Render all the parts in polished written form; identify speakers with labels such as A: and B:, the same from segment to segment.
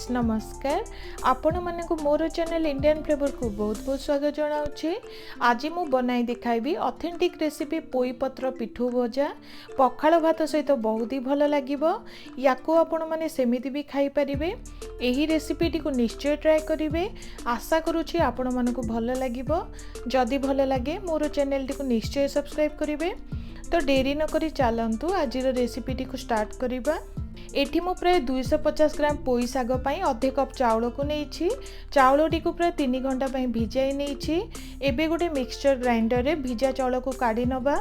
A: Friends नमस्कार आपण मानक मोर चैनल इंडियन फ्लेवर को बहुत बहुत स्वागत जनाऊँगी। आज मु बनाई दिखाई ऑथेंटिक रेसिपी पोई पत्र पिठू भजा पखाल भात सहित बहुत ही भल लगे। या आपण मैंने सेमिति भी खाई पारिबे। एही रेसिपीटी को निश्चय ट्राए करेंगे। आशा करुँची आपण मानक भल लगे। जदि भल लगे मोर चैनल को निश्चय सब्सक्राइब करेंगे। तो डेरी नकरी चलतु आज रेसिपीटी को स्टार्ट करवा। एठी मु प्राय 250 ग्राम पोई साग पाई अधे कप चाउल को नहीं चाउलटी को प्राय 3 घंटा पाई भिजाई नहीं। एबे गोटे मिक्सचर ग्राइंडर रे भिजा चाउल को काढ़ी नबा।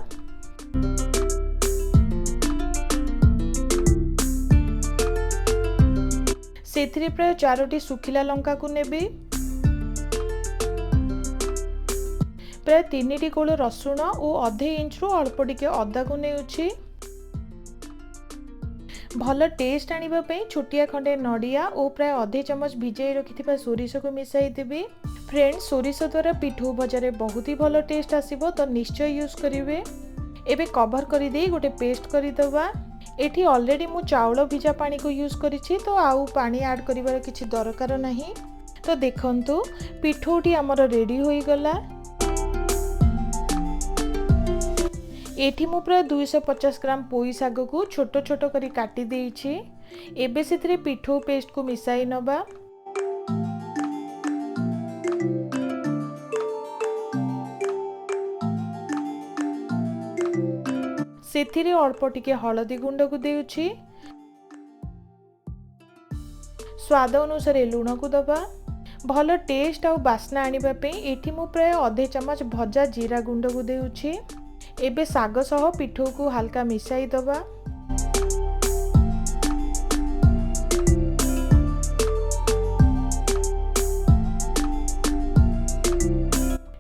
A: सेथिरे प्राय 4टी सुखिला लंका को नेबी। प्राय 3टी कोल रसुण और अधे इंच रु अल्प टिके अदा को नेउछि। भल टेस्ट आने छोटिया खंडे नड़िया और प्राय अधे चमच भिजाई रखि सोरिष को मिसाई देबी। फ्रेंड्स सोरिष द्वारा पिठू भजारे बहुत ही भल टेस्ट आसीबो तो निश्चय यूज करिवे। एबे कवर कर दे गोटे पेस्ट करदबा। एठी ऑलरेडी मु चाउल भिजा पानी को यूज करिछि तो आउ पानी ऐड करिवार किछि दरकार नाही। तो देखंतु पिठूटी हमर रेडी होई गला। एठी मु प्राय 250 ग्राम पोई साग को छोट छोट करी काटी देइछि। एबे सेथिरे पिठो पेस्ट को मिसाई नबा। सेथिरे अल्प टिके हळदी गुंड को देउछि। स्वाद अनुसार लूण को दबा। भल टेस्ट और बास्ना आनिबा पे एठी मु प्राय अधे चमच भजा जीरा गुंड को देउछि। एबे साग सह पिठो को हल्का मिसाई दबा।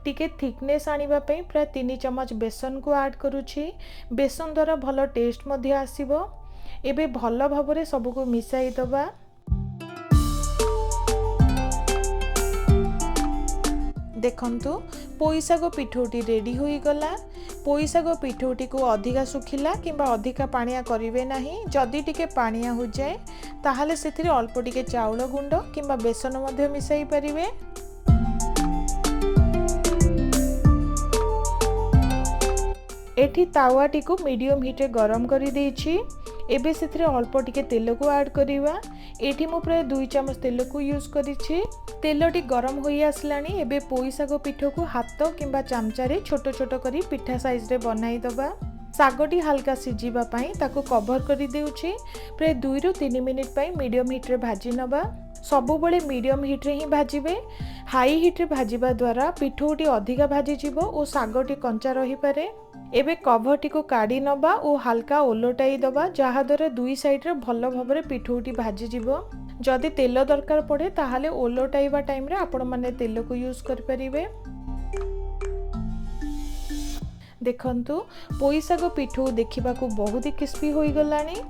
A: टिके थिकनेस आनिबा पे प्राय 3 चमच बेसन को ऐड करूछि। बेसन द्वारा भल टेस्ट मध्य आसीबो। एबे भल भाबरे सब को मिसाई दबा। देखंतु पोई साग पिठोटी रेडी होई गला। पोई साग पिठोटी को अधिका सुखिला किंबा अधिका पानिया करिवे नाही। जदि टिके पानिया हो जाए ताहाले सेथिरे अल्प टिके चाउल गुंड किंबा बेसन मध्य मिसाई परिवे। एठी तावाटी को मीडियम हीट रे गरम करि देछि। एबे सेथिरे अल्प टिके तेल को ऐड करिवा। एठी मु प्राय 2 चमच तेल को यूज करिछि। तेलटी गरम होई आसलानी। एबे पोई साग पिठो को हाथ किंबा चामचा रे छोट छोट करी पिठा साइज रे बनाई दबा। सागटी हल्का सिझिबा पाई ताको कवर करि देउछि। प्राय 2 रु 3 मिनिट पाई मीडियम हीट रे भाजी नबा। सबु बेले मीडियम हीट रे ही भाजिबे। हाई हीट रे भाजिबा द्वारा पिठोटी अधिका भाजी जिवो और सागटी कंचा रही पारे। एबे कवरटी को काढ़ी नबा और हल्का ओलटाई दबा जहा द्वारा दुई साइड रे भल भाबरे पिठोटी भाजी जिवो। जदि तेल दरकार पड़े ताहाले ओलटाइबा टाइम रे आपण माने तेल को यूज कर परिबे। देखंतु पोई साग पिठो देखिबा को बहुत ही क्रिस्पी होई गलानी।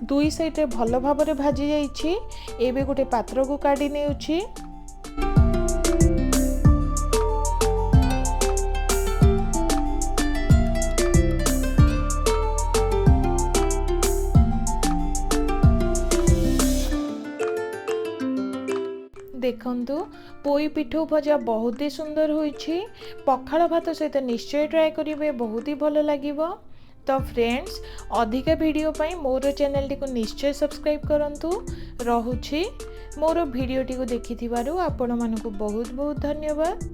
A: दुई साइड रे भल भाबरे भाजी जाईछि। एबे गोटे पात्र को काढ़ी नेउछि। देखंतु पोई पिठो भजा बहुत ही सुंदर होइछि। पखाल भात सहित निश्चय ट्राए करिवे बहुत ही भल लागिबो। तो फ्रेंड्स अधिका वीडियो पाई मोर चैनल टी को निश्चय सब्सक्राइब करंतु। रहुछि मोर वीडियो टी को देखिथिबारु आपण मानकु बहुत बहुत धन्यवाद।